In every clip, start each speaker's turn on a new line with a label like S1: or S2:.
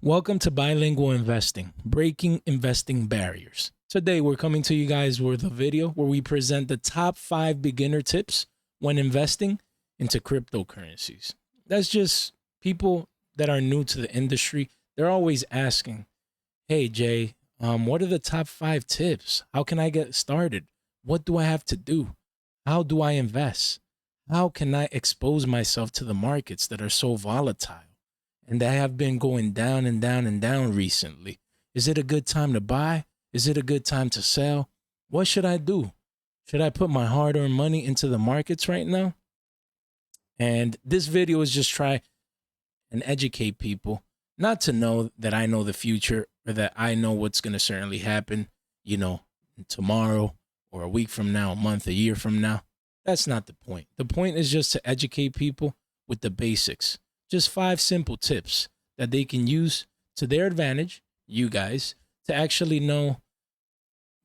S1: Welcome to Bilingual Investing, Breaking Investing Barriers. Today, we're coming to you guys with a video where we present the top 5 beginner tips when investing into cryptocurrencies. That's just people that are new to the industry. They're always asking, hey, Jay, what are the top 5 tips? How can I get started? What do I have to do? How do I invest? How can I expose myself to the markets that are so volatile and that have been going down and down and down recently? Is it a good time to buy? Is it a good time to sell? What should I do? Should I put my hard-earned money into the markets right now? And this video is just try and educate people, not to know that I know the future or that I know what's going to certainly happen, tomorrow or a week from now, a month, a year from now. That's not the point. The point is just to educate people with the basics. Just 5 simple tips that they can use to their advantage, you guys, to actually know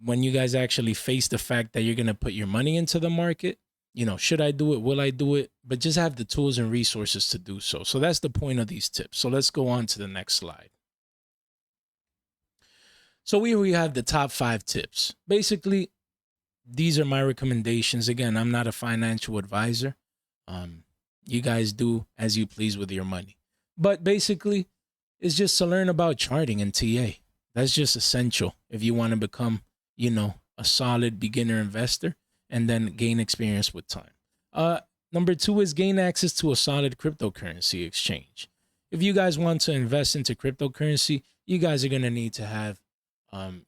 S1: when you guys actually face the fact that you're going to put your money into the market. Should I do it? Will I do it? But just have the tools and resources to do so. So that's the point of these tips. So let's go on to the next slide. So here we have the top 5 tips. Basically, these are my recommendations. Again, I'm not a financial advisor. You guys do as you please with your money. But basically, it's just to learn about charting and TA. That's just essential if you want to become, a solid beginner investor and then gain experience with time. Number 2 is gain access to a solid cryptocurrency exchange. If you guys want to invest into cryptocurrency, you guys are going to need to have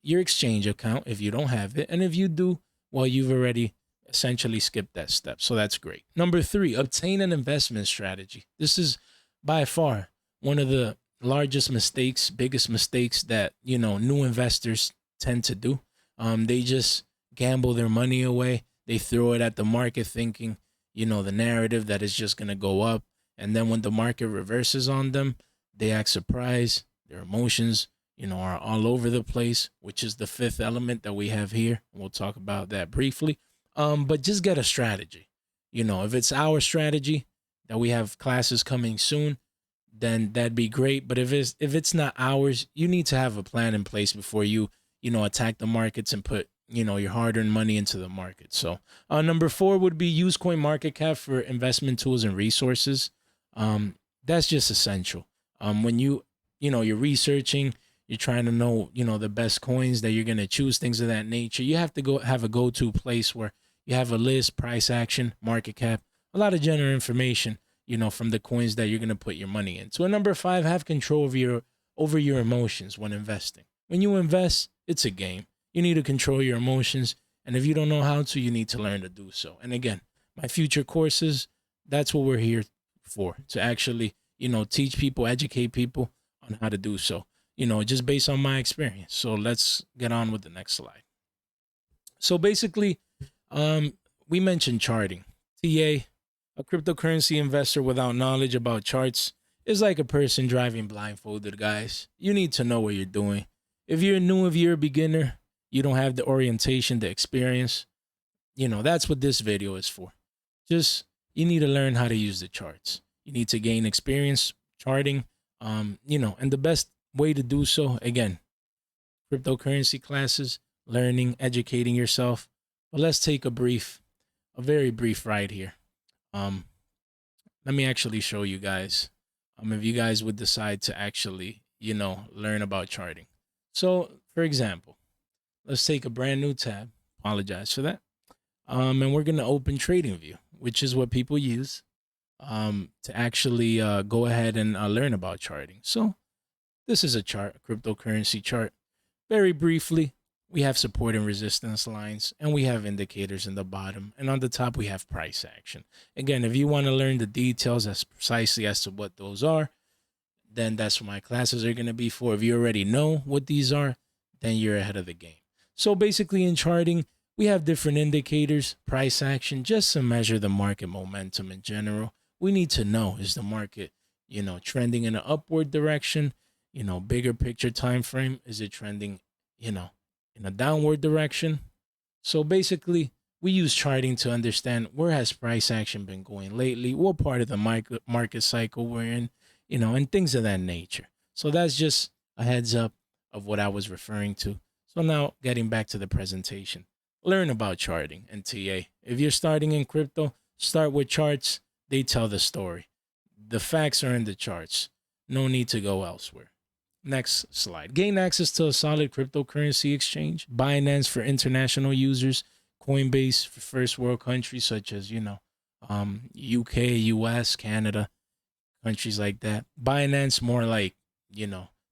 S1: your exchange account if you don't have it. And if you do, well, you've already essentially skipped that step. So that's great. Number 3, obtain an investment strategy. This is by far one of the largest mistakes, biggest mistakes that, new investors tend to do. They just gamble their money away. They throw it at the market thinking, the narrative that is just going to go up. And then when the market reverses on them, they act surprised. Their emotions, are all over the place, which is the 5th element that we have here. We'll talk about that briefly. But just get a strategy. If it's our strategy that we have classes coming soon, then that'd be great. But if it's not ours, you need to have a plan in place before you, attack the markets and put, your hard-earned money into the market. So number 4 would be use CoinMarketCap for investment tools and resources. That's just essential. When you're researching, you're trying to know, the best coins that you're going to choose, things of that nature. You have to go have a go-to place where you have a list, price action, market cap, a lot of general information, from the coins that you're going to put your money into. And number 5, have control over your emotions when investing. When you invest, it's a game. You need to control your emotions. And if you don't know how to, you need to learn to do so. And again, my future courses, that's what we're here for, to actually, teach people, educate people on how to do so, just based on my experience. So let's get on with the next slide. So basically, we mentioned charting. TA, a cryptocurrency investor without knowledge about charts, is like a person driving blindfolded, guys. You need to know what you're doing. If you're new, if you're a beginner, you don't have the orientation, the experience, that's what this video is for. Just, you need to learn how to use the charts. You need to gain experience charting, and the best way to do so, again, cryptocurrency classes, learning, educating yourself. But let's take a very brief ride here. Let me actually show you guys, if you guys would decide to actually, learn about charting. So, for example, let's take a brand new tab. Apologize for that. And we're going to open TradingView, which is what people use to actually go ahead and learn about charting. So this is a chart, a cryptocurrency chart. Very briefly, we have support and resistance lines, and we have indicators in the bottom. And on the top, we have price action. Again, if you want to learn the details as precisely as to what those are, then that's what my classes are going to be for. If you already know what these are, then you're ahead of the game. So basically in charting, we have different indicators, price action, just to measure the market momentum in general. We need to know, is the market, trending in an upward direction? Bigger picture time frame, is it trending, in a downward direction? So basically, we use charting to understand where has price action been going lately, what part of the market cycle we're in, and things of that nature. So that's just a heads up of what I was referring to. So now getting back to the presentation, learn about charting and TA. If you're starting in crypto, start with charts. They tell the story. The facts are in the charts. No need to go elsewhere. Next slide. Gain access to a solid cryptocurrency exchange. Binance for international users. Coinbase for first world countries such as, UK, US, Canada, countries like that. Binance more like,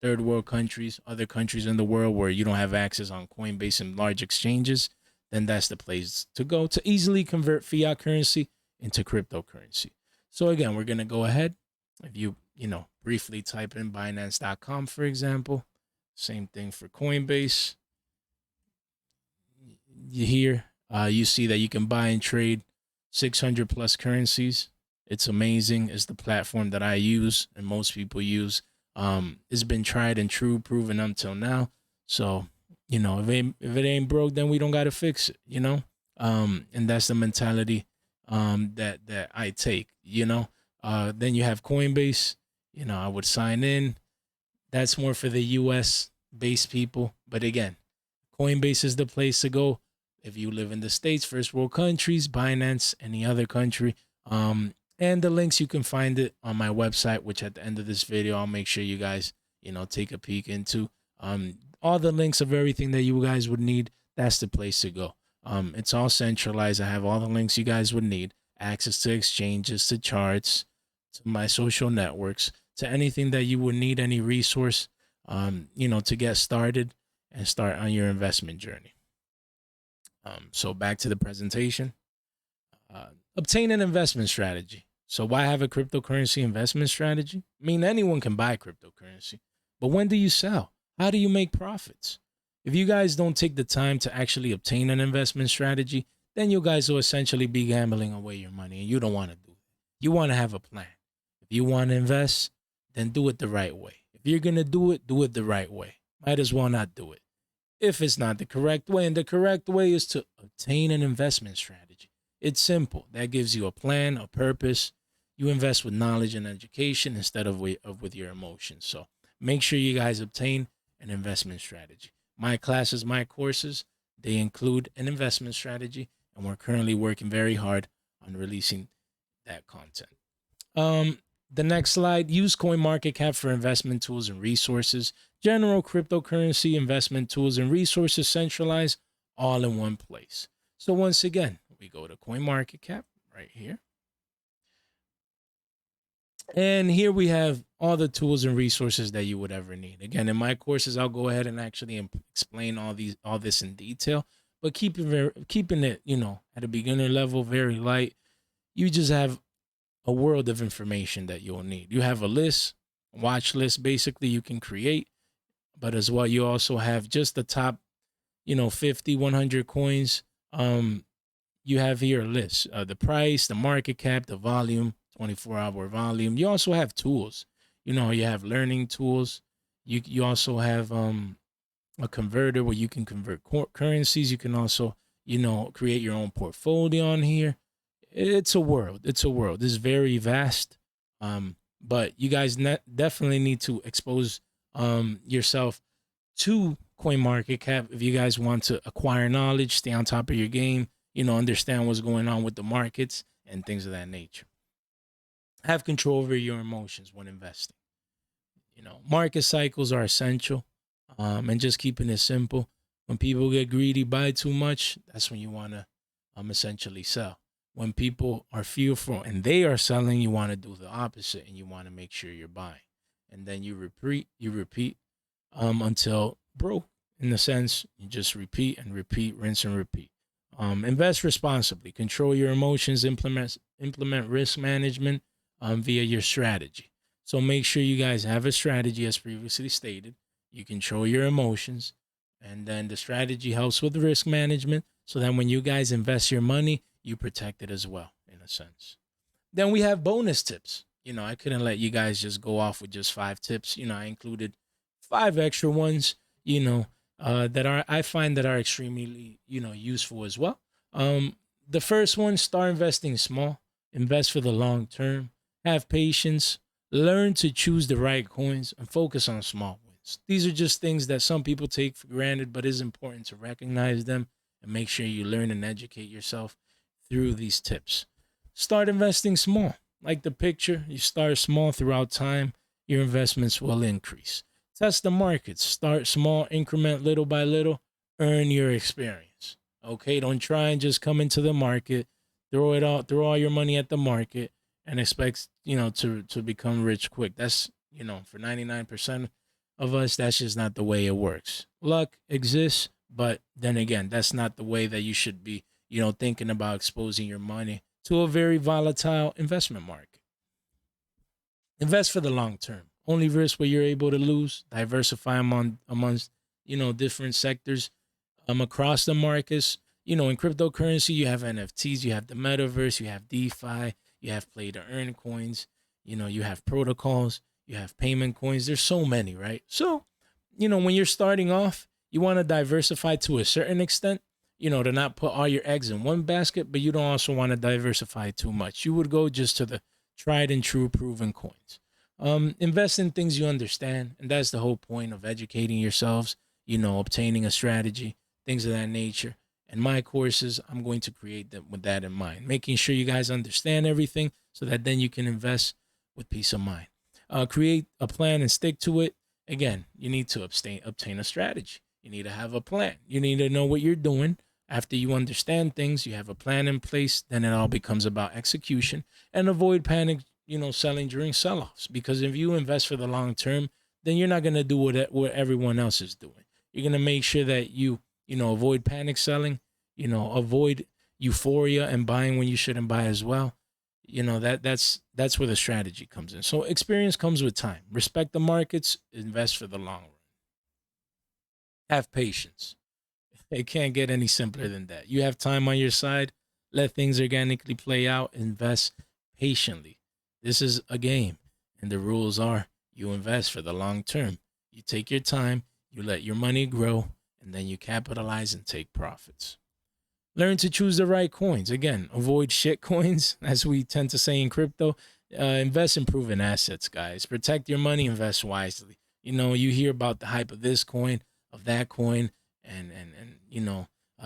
S1: third world countries, other countries in the world where you don't have access on Coinbase and large exchanges. Then that's the place to go to easily convert fiat currency into cryptocurrency. So again, we're going to go ahead. If you, briefly type in Binance.com, for example, same thing for Coinbase. You see that you can buy and trade 600 plus currencies. It's amazing. It's the platform that I use and most people use. It's been tried and true, proven until now. So, if it ain't broke, then we don't got to fix it, and that's the mentality that I take, then you have Coinbase, I would sign in. That's more for the US based people. But again, Coinbase is the place to go. If you live in the States, first world countries, Binance, any other country. And the links, you can find it on my website, which at the end of this video, I'll make sure you guys, take a peek into. All the links of everything that you guys would need, that's the place to go. It's all centralized. I have all the links you guys would need, access to exchanges, to charts, to my social networks, to anything that you would need, any resource, to get started and start on your investment journey. So back to the presentation. Obtain an investment strategy. So why have a cryptocurrency investment strategy? I mean, anyone can buy cryptocurrency, but when do you sell? How do you make profits? If you guys don't take the time to actually obtain an investment strategy, then you guys will essentially be gambling away your money, and you don't want to do it. You want to have a plan. If you want to invest, then do it the right way. If you're going to do it the right way. Might as well not do it if it's not the correct way. And the correct way is to obtain an investment strategy. It's simple. That gives you a plan, a purpose. You invest with knowledge and education instead of with your emotions. So make sure you guys obtain an investment strategy. My classes, my courses, they include an investment strategy, and we're currently working very hard on releasing that content. The next slide, use CoinMarketCap for investment tools and resources. General cryptocurrency investment tools and resources centralized all in one place. So once again, we go to CoinMarketCap right here. And here we have all the tools and resources that you would ever need. Again, in my courses, I'll go ahead and actually explain all this in detail, but keeping it, at a beginner level, very light. You just have a world of information that you'll need. You have a list, watch list, basically you can create, but as well, you also have just the top, 50, 100 coins. You have here a list, the price, the market cap, the volume, 24-hour volume. You also have tools. You have learning tools. You also have a converter where you can convert currencies. You can also, create your own portfolio on here. It's a world. It's very vast. But you guys definitely need to expose yourself to CoinMarketCap if you guys want to acquire knowledge, stay on top of your game, understand what's going on with the markets and things of that nature. Have control over your emotions when investing. Market cycles are essential. And just keeping it simple. When people get greedy, buy too much, that's when you want to essentially sell. When people are fearful and they are selling, you want to do the opposite and you want to make sure you're buying. And then you repeat until broke. In the sense, you just repeat and repeat, rinse and repeat. Invest responsibly. Control your emotions. Implement risk management via your strategy. So make sure you guys have a strategy, as previously stated. You control your emotions, and then the strategy helps with risk management. So then when you guys invest your money, you protect it as well, in a sense. Then we have bonus tips. I couldn't let you guys just go off with just 5 tips. I included 5 extra ones, that I find that are extremely, useful as well. The first one, start investing small, invest for the long term, have patience, Learn to choose the right coins and focus on small wins. These are just things that some people take for granted, but it's important to recognize them and make sure you learn and educate yourself through these tips. Start investing small. Like the picture, you start small throughout time, your investments will increase. Test the markets. Start small, increment little by little, earn your experience. Okay, don't try and just come into the market, throw all your money at the market and expect, to become rich quick. That's, for 99% of us, that's just not the way it works. Luck exists, but then again, that's not the way that you should be, thinking about exposing your money to a very volatile investment market. Invest for the long term. Only risk where you're able to lose. Diversify amongst different sectors across the markets. In cryptocurrency, you have NFTs, you have the metaverse, you have DeFi, you have play to earn coins, you have protocols, you have payment coins. There's so many, right? So, when you're starting off, you want to diversify to a certain extent, to not put all your eggs in one basket, but you don't also want to diversify too much. You would go just to the tried and true proven coins. Invest in things you understand. And that's the whole point of educating yourselves, obtaining a strategy, things of that nature. And my courses, I'm going to create them with that in mind, making sure you guys understand everything so that then you can invest with peace of mind. Create a plan and stick to it. Again, you need to obtain a strategy. You need to have a plan. You need to know what you're doing. After you understand things, you have a plan in place, then it all becomes about execution. And avoid panic, selling during sell-offs. Because if you invest for the long term, then you're not going to do what everyone else is doing. You're going to make sure that you avoid panic selling, avoid euphoria and buying when you shouldn't buy as well. That's where the strategy comes in. So experience comes with time. Respect the markets, invest for the long run. Have patience. It can't get any simpler than that. You have time on your side. Let things organically play out. Invest patiently. This is a game, and the rules are you invest for the long term. You take your time, you let your money grow, and then you capitalize and take profits. Learn to choose the right coins. Again, avoid shit coins, as we tend to say in crypto. Invest in proven assets, guys. Protect your money, invest wisely. You hear about the hype of this coin, of that coin, and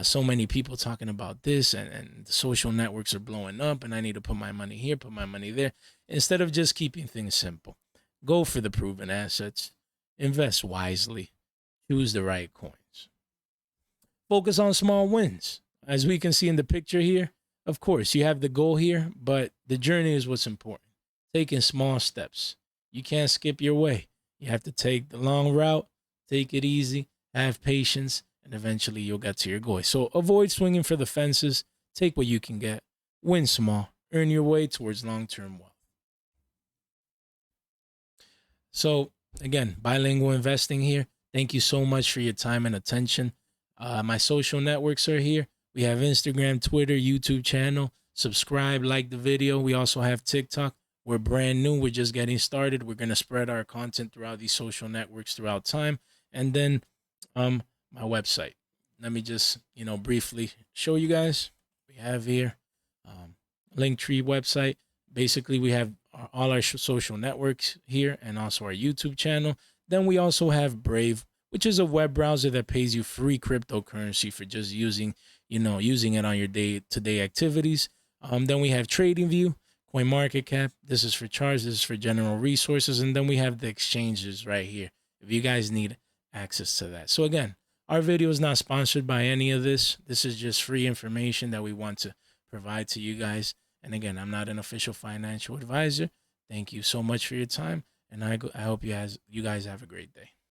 S1: so many people talking about this, and the social networks are blowing up, and I need to put my money here, put my money there. Instead of just keeping things simple, go for the proven assets, invest wisely, choose the right coins. Focus on small wins. As we can see in the picture here, of course, you have the goal here, but the journey is what's important. Taking small steps. You can't skip your way. You have to take the long route, take it easy, have patience, and eventually you'll get to your goal. So avoid swinging for the fences. Take what you can get. Win small. Earn your way towards long-term wealth. So again, bilingual investing here. Thank you so much for your time and attention. My social networks are here. We have Instagram, Twitter, YouTube channel. Subscribe, like the video. We also have TikTok. We're brand new. We're just getting started. We're going to spread our content throughout these social networks throughout time. And then my website. Let me just, briefly show you guys. We have here Linktree website. Basically, we have all our social networks here and also our YouTube channel. Then we also have Brave, which is a web browser that pays you free cryptocurrency for just using it on your day-to-day activities. Then we have TradingView, CoinMarketCap. This is for charts. This is for general resources. And then we have the exchanges right here if you guys need access to that. So again, our video is not sponsored by any of this. This is just free information that we want to provide to you guys. And again, I'm not an official financial advisor. Thank you so much for your time. And I hope you guys have a great day.